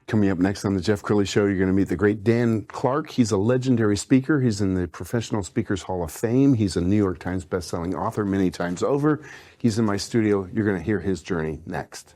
Coming up next on the Jeff Crilley Show, you're going to meet the great Dan Clark. He's a legendary speaker. He's in the Professional Speakers Hall of Fame. He's a New York Times bestselling author many times over. He's in my studio. You're going to hear his journey next.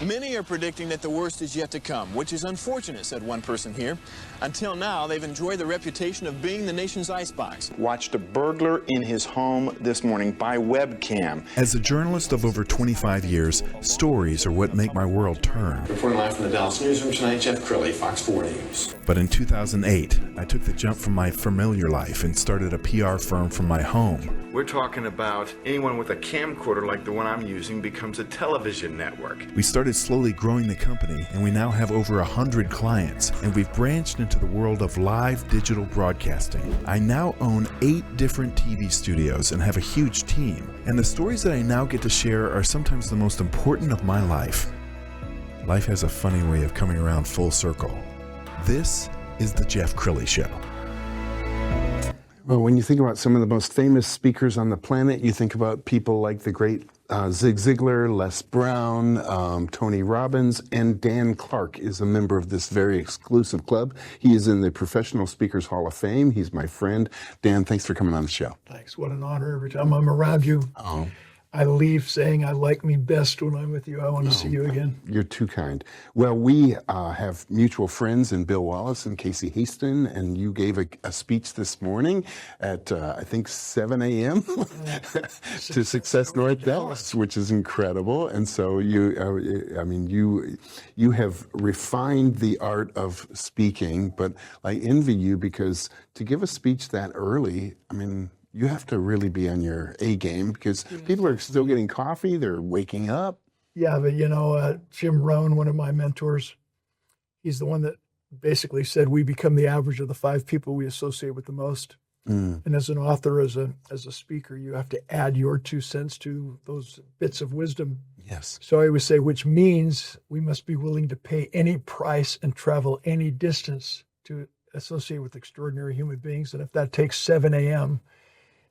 Many are predicting that the worst is yet to come, which is unfortunate, said one person here. Until now, they've enjoyed the reputation of being the nation's icebox. Watched a burglar in his home this morning by webcam. As a journalist of over 25 years, stories are what make my world turn. Reporting live from the Dallas newsroom tonight, Jeff Crilley, Fox 4 News. But in 2008, I took the jump from my familiar life and started a PR firm from my home. We're talking about anyone with a camcorder like the one I'm using becomes a television network. We started slowly growing the company, and we now have over 100 clients, and we've branched into the world of live digital broadcasting. I now own 8 different TV studios and have a huge team, and the stories that I now get to share are sometimes the most important of my life. Life has a funny way of coming around full circle. This is the Jeff Crilley Show. Well, when you think about some of the most famous speakers on the planet, you think about people like the great Zig Ziglar, Les Brown, Tony Robbins, and Dan Clark is a member of this very exclusive club. He is in the Professional Speakers Hall of Fame. He's my friend. Dan, thanks for coming on the show. Thanks. What an honor. Every time I'm around you, I leave saying I like me best when I'm with you. I want to see you again. You're too kind. Well, we have mutual friends in Bill Wallace and Casey Haston, and you gave a speech this morning at, I think, 7 a.m. to Success North Dallas, which is incredible. And so you have refined the art of speaking, but I envy you because to give a speech that early, you have to really be on your A game because people are still getting coffee. They're waking up. Yeah, but Jim Rohn, one of my mentors, he's the one that basically said we become the average of the 5 people we associate with the most. And as an author, as a speaker, you have to add your 2 cents to those bits of wisdom. Yes. So I always say, which means we must be willing to pay any price and travel any distance to associate with extraordinary human beings. And if that takes 7 a.m.,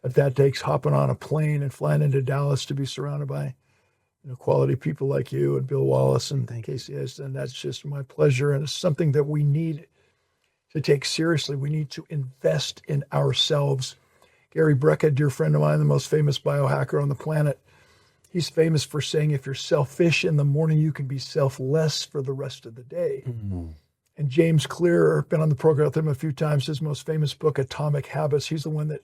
if that takes hopping on a plane and flying into Dallas to be surrounded by quality people like you and Bill Wallace and Casey Haston, that's just my pleasure. And it's something that we need to take seriously. We need to invest in ourselves. Gary Brecka, a dear friend of mine, the most famous biohacker on the planet, he's famous for saying, if you're selfish in the morning, you can be selfless for the rest of the day. Mm-hmm. And James Clear, I've been on the program with him a few times, his most famous book, Atomic Habits, he's the one that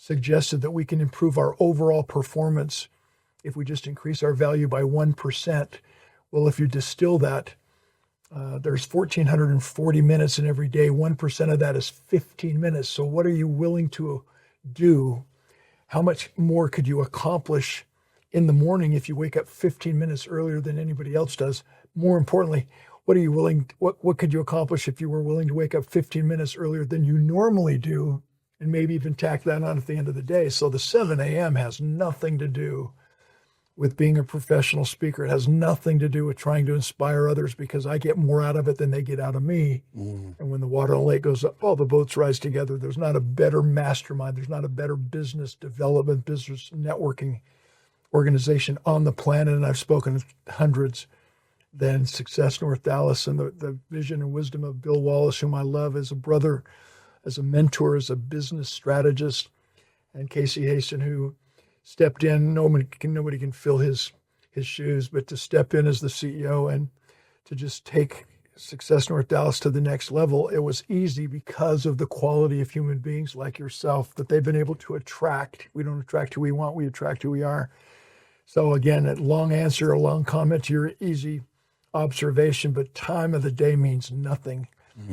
suggested that we can improve our overall performance if we just increase our value by 1%. Well, if you distill that, there's 1,440 minutes in every day. 1% of that is 15 minutes. So what are you willing to do? How much more could you accomplish in the morning if you wake up 15 minutes earlier than anybody else does? More importantly, what could you accomplish if you were willing to wake up 15 minutes earlier than you normally do? And maybe even tack that on at the end of the day. So the 7 a.m. has nothing to do with being a professional speaker. It has nothing to do with trying to inspire others because I get more out of it than they get out of me. And when the water on the lake goes up, all the boats rise together. There's not a better mastermind. There's not a better business development, business networking organization on the planet. And I've spoken to hundreds than Success North Dallas and the vision and wisdom of Bill Wallace, whom I love as a brother, as a mentor, as a business strategist, and Casey Haston, who stepped in. Nobody can fill his shoes, but to step in as the CEO and to just take Success North Dallas to the next level, it was easy because of the quality of human beings like yourself that they've been able to attract. We don't attract who we want, we attract who we are. So again, a long answer, a long comment to your easy observation, but time of the day means nothing.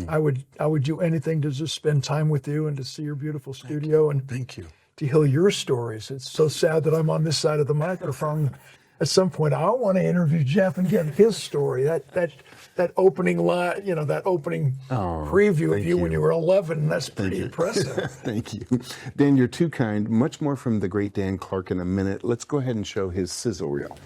I would do anything to just spend time with you and to see your beautiful studio and Thank you. To hear your stories. It's so sad that I'm on this side of the microphone. At some point, I want to interview Jeff and get his story. That opening line, that opening preview of you when you were 11. That's pretty impressive. Thank you, Dan. You're too kind. Much more from the great Dan Clark in a minute. Let's go ahead and show his sizzle reel.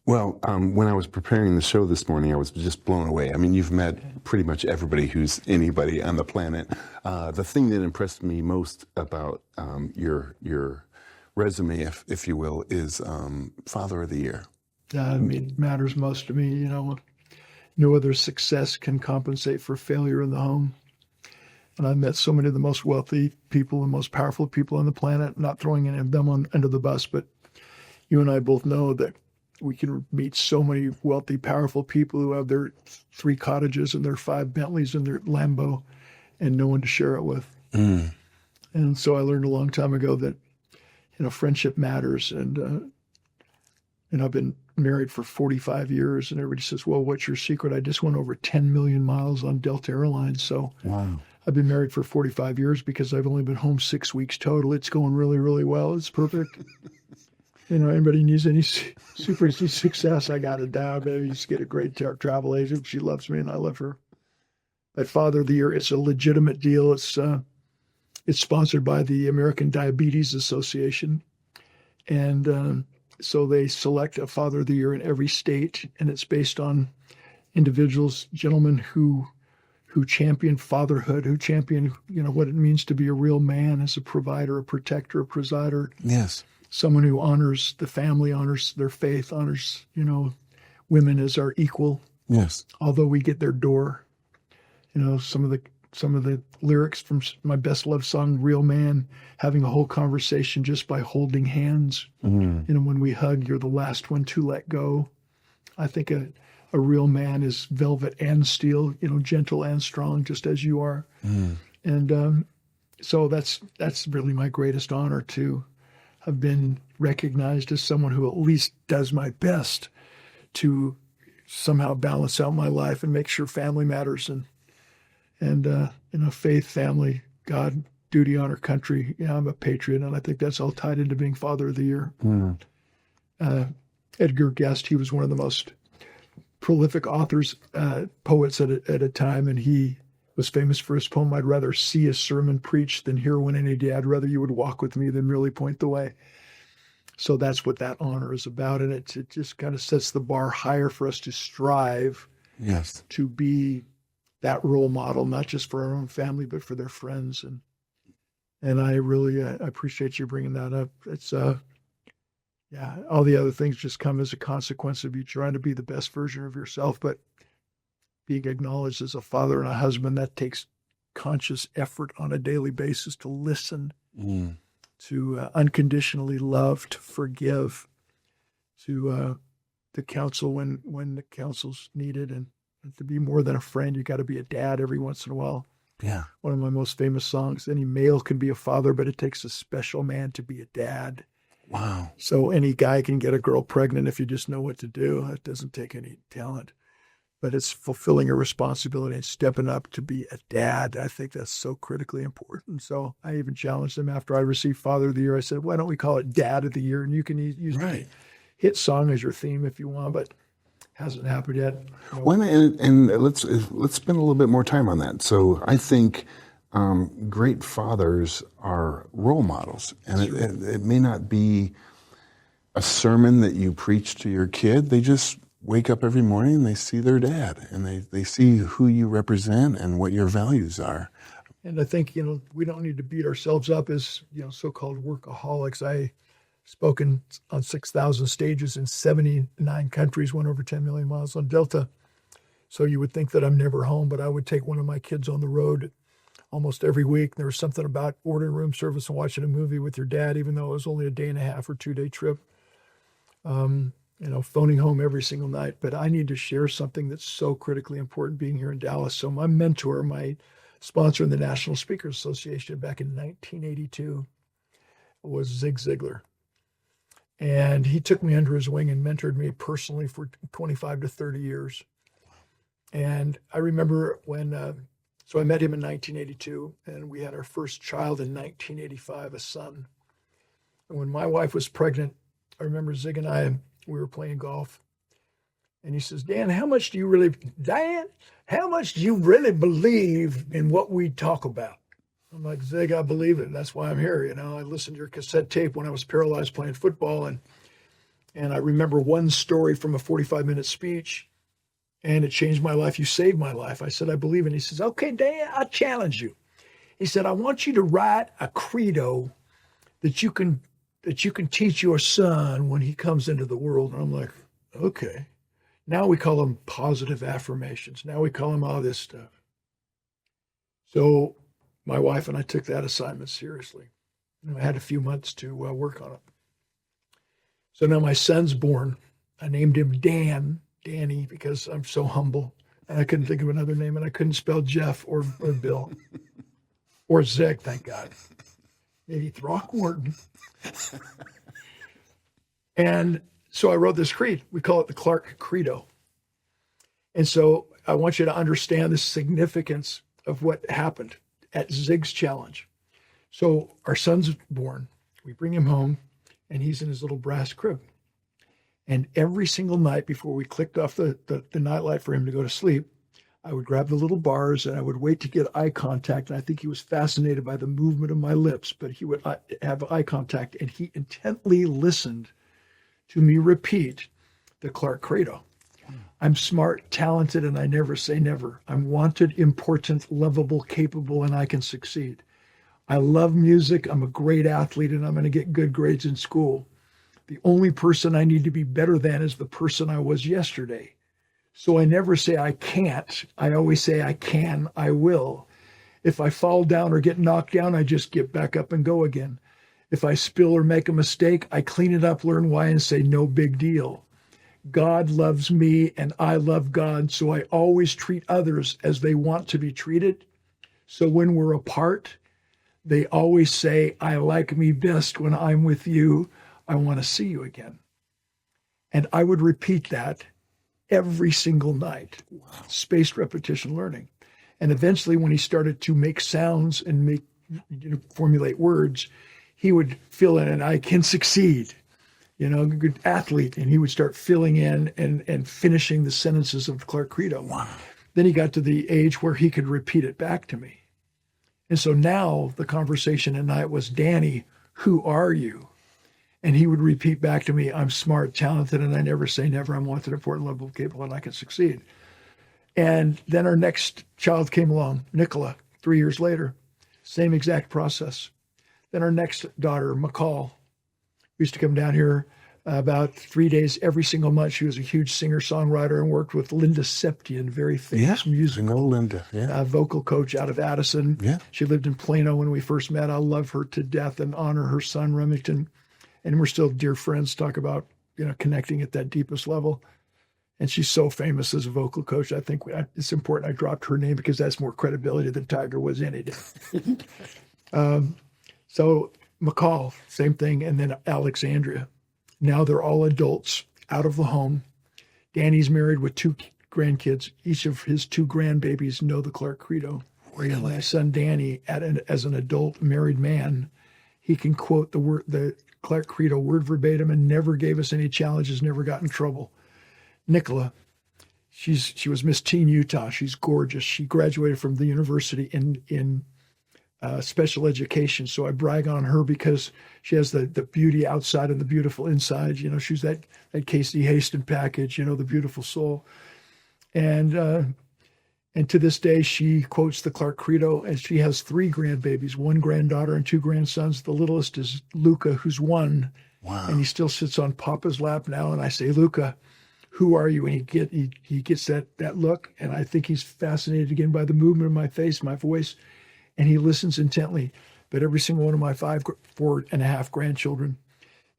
Well, when I was preparing the show this morning, I was just blown away. I mean, you've met pretty much everybody who's anybody on the planet. The thing that impressed me most about your resume, if you will, is Father of the Year. I mean, it matters most to me. No other success can compensate for failure in the home. And I've met so many of the most wealthy people and most powerful people on the planet, not throwing any of them under the bus, but you and I both know that we can meet so many wealthy, powerful people who have their 3 cottages and their 5 Bentleys and their Lambo and no one to share it with. Mm. And so I learned a long time ago that, friendship matters. And I've been married for 45 years and everybody says, well, what's your secret? I just went over 10 million miles on Delta Airlines. So wow. I've been married for 45 years because I've only been home 6 weeks total. It's going really, really well. It's perfect. Anybody needs any super success, I got it down. Maybe just get a great travel agent. She loves me and I love her. But Father of the Year, it's a legitimate deal. It's sponsored by the American Diabetes Association. And so they select a Father of the Year in every state. And it's based on individuals, gentlemen who champion fatherhood, who champion, what it means to be a real man as a provider, a protector, a presider. Yes. Someone who honors the family, honors their faith, honors, women as our equal. Yes. Although we get their door. Some of the lyrics from my best loved song, Real Man, having a whole conversation just by holding hands. Mm-hmm. When we hug, you're the last one to let go. I think a real man is velvet and steel, gentle and strong, just as you are. Mm. And so that's really my greatest honor to have been recognized as someone who at least does my best to somehow balance out my life and make sure family matters and faith, family, God, duty, honor, country. I'm a patriot, and I think that's all tied into being Father of the Year. Mm. Edgar Guest, he was one of the most prolific authors, poets at a time, and he was famous for his poem, I'd rather see a sermon preached than hear one any day. I'd rather you would walk with me than merely point the way. So that's what that honor is about. And it just kind of sets the bar higher for us to strive to be that role model, not just for our own family, but for their friends. And I really I appreciate you bringing that up. It's, all the other things just come as a consequence of you trying to be the best version of yourself. But being acknowledged as a father and a husband, that takes conscious effort on a daily basis to listen, to unconditionally love, to forgive, to counsel when the counsel's needed, and to be more than a friend. You got to be a dad every once in a while. Yeah. One of my most famous songs, any male can be a father, but it takes a special man to be a dad. Wow. So any guy can get a girl pregnant if you just know what to do. It doesn't take any talent. But it's fulfilling a responsibility and stepping up to be a dad. I think that's so critically important. So I even challenged them after I received Father of the Year. I said, why don't we call it Dad of the Year? And you can use the hit song as your theme if you want, but hasn't happened yet. Well, and let's spend a little bit more time on that. So I think great fathers are role models. And it may not be a sermon that you preach to your kid. They just wake up every morning and they see their dad, and they see who you represent and what your values are. And I think, we don't need to beat ourselves up as, so-called workaholics. I spoken on 6,000 stages in 79 countries, went over 10 million miles on Delta. So you would think that I'm never home, but I would take one of my kids on the road almost every week. There was something about ordering room service and watching a movie with your dad, even though it was only a day and a half or 2-day trip. Phoning home every single night. But I need to share something that's so critically important being here in Dallas. So my mentor, my sponsor in the National Speakers Association back in 1982 was Zig Ziglar. And he took me under his wing and mentored me personally for 25 to 30 years. And I remember when, so I met him in 1982, and we had our first child in 1985, a son. And when my wife was pregnant, I remember Zig and I, we were playing golf. And he says, Dan, how much do you really believe in what we talk about? I'm like, Zig, I believe it. That's why I'm here. You know, I listened to your cassette tape when I was paralyzed playing football. And I remember one story from a 45-minute speech, and it changed my life. You saved my life. I said, I believe it. He says, okay, Dan, I challenge you. He said, I want you to write a credo that you can teach your son when he comes into the world. And I'm like, okay. Now we call them positive affirmations. Now we call them all this stuff. So my wife and I took that assignment seriously. I had a few months to work on it. So now my son's born. I named him Danny, because I'm so humble. And I couldn't think of another name, and I couldn't spell Jeff or Bill or Zig, thank God. Maybe Throckmorton. And so I wrote this creed. We call it the Clark Credo. And so I want you to understand the significance of what happened at Zig's challenge. So our son's born. We bring him home, and he's in his little brass crib. And every single night before we clicked off the nightlight for him to go to sleep, I would grab the little bars and I would wait to get eye contact. And I think he was fascinated by the movement of my lips, but he would have eye contact, and he intently listened to me repeat the Clark Credo. I'm smart, talented, and I never say never. I'm wanted, important, lovable, capable, and I can succeed. I love music. I'm a great athlete, and I'm going to get good grades in school. The only person I need to be better than is the person I was yesterday. So I never say I can't. I always say I can, I will. If I fall down or get knocked down, I just get back up and go again. If I spill or make a mistake, I clean it up, learn why, and say no big deal. God loves me and I love God, so I always treat others as they want to be treated. So when we're apart, they always say, I like me best when I'm with you. I want to see you again. And I would repeat that every single night. Wow. Spaced repetition learning. And eventually when he started to make sounds and formulate words, he would fill in, and I can succeed. You know, a good athlete, and he would start filling in and finishing the sentences of the Clark Credo. Wow. Then he got to the age where he could repeat it back to me. And so now the conversation at night was, Danny, who are you? And he would repeat back to me, I'm smart, talented, and I never say never. I'm wanted, important, lovable, capable, and I can succeed. And then our next child came along, Nicola, 3 years later. Same exact process. Then our next daughter, McCall, used to come down here about 3 days every single month. She was a huge singer-songwriter and worked with Linda Septian, very famous music. I know Linda. Yeah. Vocal coach out of Addison. Yeah. She lived in Plano when we first met. I love her to death and honor her son, Remington. And we're still dear friends, talk about, connecting at that deepest level. And she's so famous as a vocal coach. I think it's important I dropped her name because that's more credibility than Tiger was any day. So McCall, same thing. And then Alexandria. Now they're all adults out of the home. Danny's married with 2 grandkids. Each of his 2 grandbabies know the Clark Credo. Really? My son Danny, as an adult married man, he can quote the Clark Credo word verbatim and never gave us any challenges, never got in trouble. Nicola, she was Miss Teen Utah. She's gorgeous. She graduated from the university in special education. So I brag on her because she has the beauty outside and the beautiful inside. She's that Casey Haston package, the beautiful soul. And to this day, she quotes the Clark Credo, and she has 3 grandbabies, 1 granddaughter and 2 grandsons. The littlest is Luca, who's 1. Wow. And he still sits on Papa's lap now. And I say, Luca, who are you? And he gets that look. And I think he's fascinated again by the movement of my face, my voice. And he listens intently. But every single one of my 4.5 grandchildren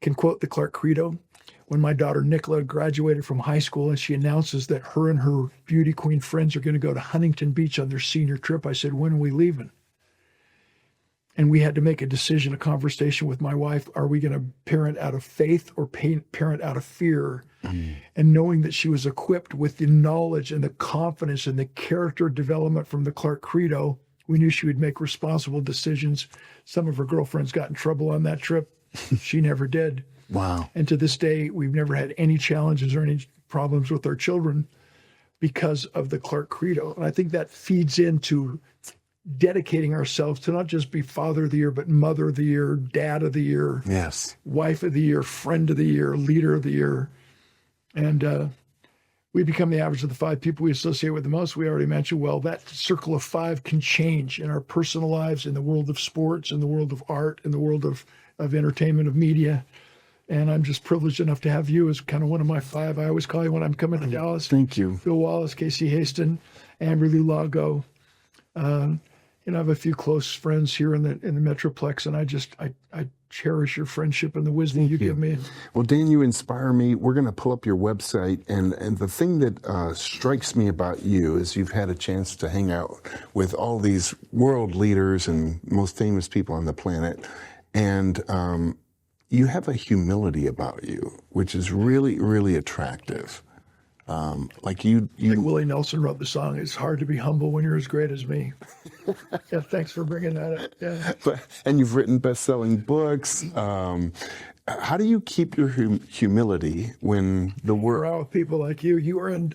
can quote the Clark Credo. When my daughter Nicola graduated from high school and she announces that her and her beauty queen friends are going to go to Huntington Beach on their senior trip, I said, when are we leaving? And we had to make a decision, a conversation with my wife. Are we going to parent out of faith or parent out of fear? Mm. And knowing that she was equipped with the knowledge and the confidence and the character development from the Clark Credo, we knew she would make responsible decisions. Some of her girlfriends got in trouble on that trip. She never did. Wow. And to this day, we've never had any challenges or any problems with our children because of the Clark Credo. And I think that feeds into dedicating ourselves to not just be Father of the Year, but Mother of the Year, Dad of the Year, Yes. Wife of the Year, Friend of the Year, Leader of the Year. And we become the average of the 5 people we associate with the most. We already mentioned, well, that circle of 5 can change in our personal lives, in the world of sports, in the world of art, in the world of entertainment, of media. And I'm just privileged enough to have you as kind of one of my 5. I always call you when I'm coming to Dallas. Thank you. Phil Wallace, Casey Haston, Amberly Lago. I have a few close friends here in the Metroplex, and I cherish your friendship and the wisdom you give me. Well, Dan, you inspire me. We're going to pull up your website, and the thing that strikes me about you is you've had a chance to hang out with all these world leaders and most famous people on the planet, and you have a humility about you, which is really, really attractive. Like Willie Nelson wrote the song, "It's hard to be humble when you're as great as me." Yeah, thanks for bringing that up. Yeah. And you've written best-selling books. How do you keep your humility when the world... Around with people like you,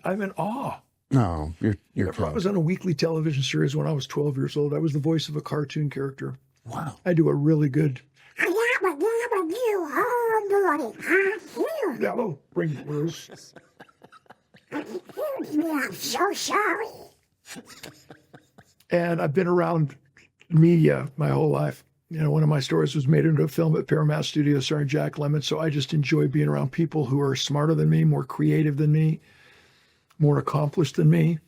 I'm in awe. No, you're I was on a weekly television series when I was 12 years old. I was the voice of a cartoon character. Wow. I do a really good... Hello, bring it, Bruce. I'm so sorry. And I've been around media my whole life. One of my stories was made into a film at Paramount Studios starring Jack Lemmon. So I just enjoy being around people who are smarter than me, more creative than me, more accomplished than me.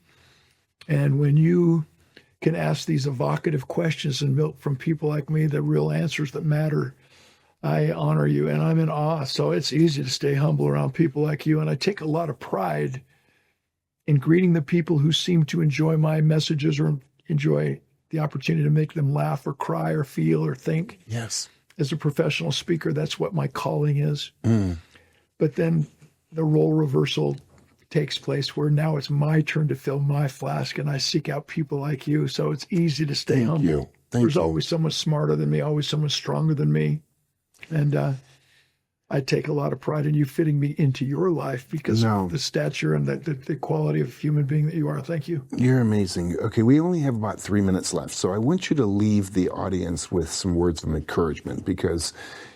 And when you can ask these evocative questions and milk from people like me the real answers that matter, I honor you and I'm in awe. So it's easy to stay humble around people like you. And I take a lot of pride in greeting the people who seem to enjoy my messages or enjoy the opportunity to make them laugh or cry or feel or think. Yes. As a professional speaker, that's what my calling is. But then the role reversal takes place where now it's my turn to fill my flask and I seek out people like you. So it's easy to stay humble. There's always someone smarter than me, always someone stronger than me. And I take a lot of pride in you fitting me into your life because of the stature and the quality of human being that you are. Thank you. You're amazing. Okay, we only have about 3 minutes left, so I want you to leave the audience with some words of encouragement because,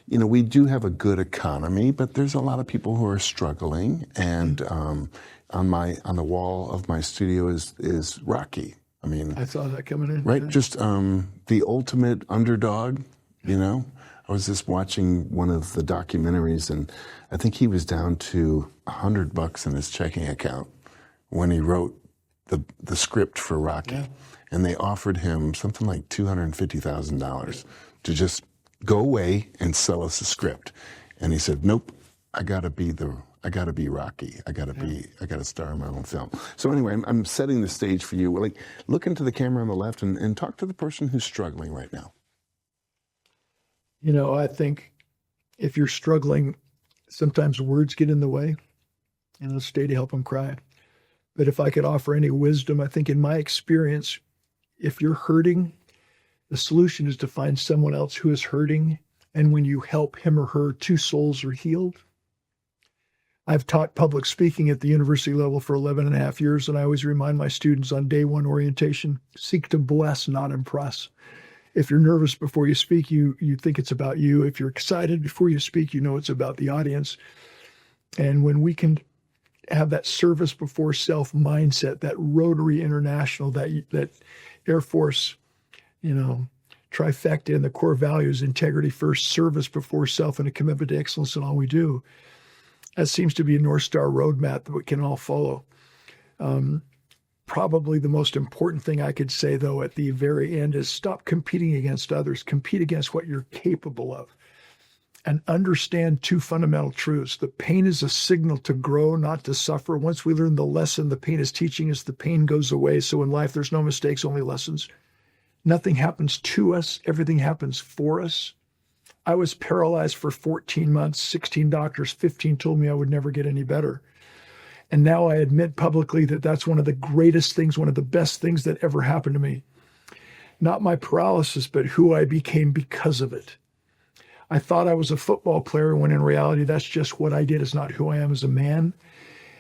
we do have a good economy, but there's a lot of people who are struggling. And on the wall of my studio is Rocky. I mean, I saw that coming in. Right, just the ultimate underdog. I was just watching one of the documentaries, and I think he was down to $100 in his checking account when he wrote the script for Rocky. Yeah. And they offered him something like $250,000 to just go away and sell us a script. And he said, "Nope, I gotta be Rocky. I gotta star in my own film." So anyway, I'm setting the stage for you. Like, look into the camera on the left and talk to the person who's struggling right now. I think if you're struggling, sometimes words get in the way, and it'll stay to help them cry. But if I could offer any wisdom, I think in my experience, if you're hurting, the solution is to find someone else who is hurting. And when you help him or her, 2 souls are healed. I've taught public speaking at the university level for 11 and a half years, and I always remind my students on day 1 orientation, seek to bless, not impress. If you're nervous before you speak, you think it's about you. If you're excited before you speak, it's about the audience. And when we can have that service before self mindset, that Rotary International, that Air Force, trifecta in the core values, integrity first, service before self, and a commitment to excellence in all we do, that seems to be a North Star roadmap that we can all follow. Probably the most important thing I could say, though, at the very end is stop competing against others. Compete against what you're capable of. And understand 2 fundamental truths. The pain is a signal to grow, not to suffer. Once we learn the lesson the pain is teaching us, the pain goes away. So in life, there's no mistakes, only lessons. Nothing happens to us. Everything happens for us. I was paralyzed for 14 months, 16 doctors, 15 told me I would never get any better. And now I admit publicly that that's one of the greatest things, one of the best things that ever happened to me. Not my paralysis, but who I became because of it. I thought I was a football player when in reality, that's just what I did. It's not who I am as a man.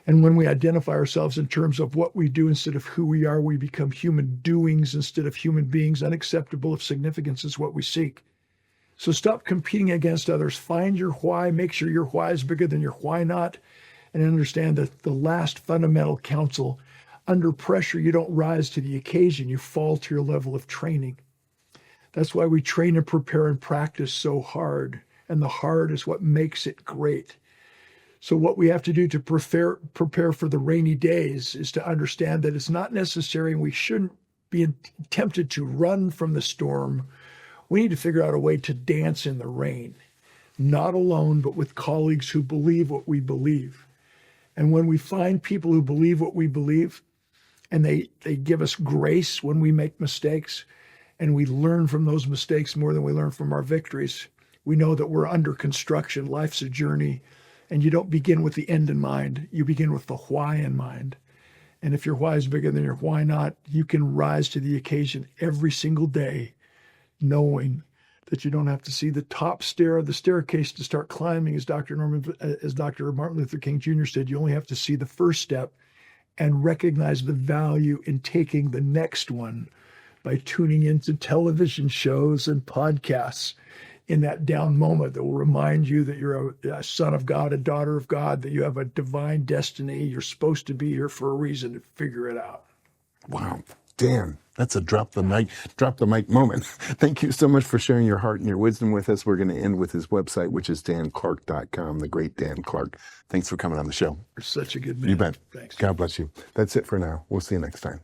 And when we identify ourselves in terms of what we do instead of who we are, we become human doings instead of human beings. Unacceptable if significance is what we seek. So stop competing against others. Find your why. Make sure your why is bigger than your why not. And understand that the last fundamental counsel, under pressure, you don't rise to the occasion. You fall to your level of training. That's why we train and prepare and practice so hard. And the hard is what makes it great. So what we have to do to prepare for the rainy days is to understand that it's not necessary and we shouldn't be tempted to run from the storm. We need to figure out a way to dance in the rain, not alone, but with colleagues who believe what we believe. And when we find people who believe what we believe, and they give us grace when we make mistakes, and we learn from those mistakes more than we learn from our victories, we know that we're under construction. Life's a journey. And you don't begin with the end in mind. You begin with the why in mind. And if your why is bigger than your why not, you can rise to the occasion every single day, knowing that you don't have to see the top stair of the staircase to start climbing, as Dr. Martin Luther King Jr. said. You only have to see the first step and recognize the value in taking the next one by tuning into television shows and podcasts in that down moment that will remind you that you're a son of God, a daughter of God, that you have a divine destiny. You're supposed to be here for a reason. To figure it out. Wow. Dan, that's a drop the mic moment. Thank you so much for sharing your heart and your wisdom with us. We're going to end with his website, which is danclark.com, the great Dan Clark. Thanks for coming on the show. You're such a good man. You bet. Thanks. God bless you. That's it for now. We'll see you next time.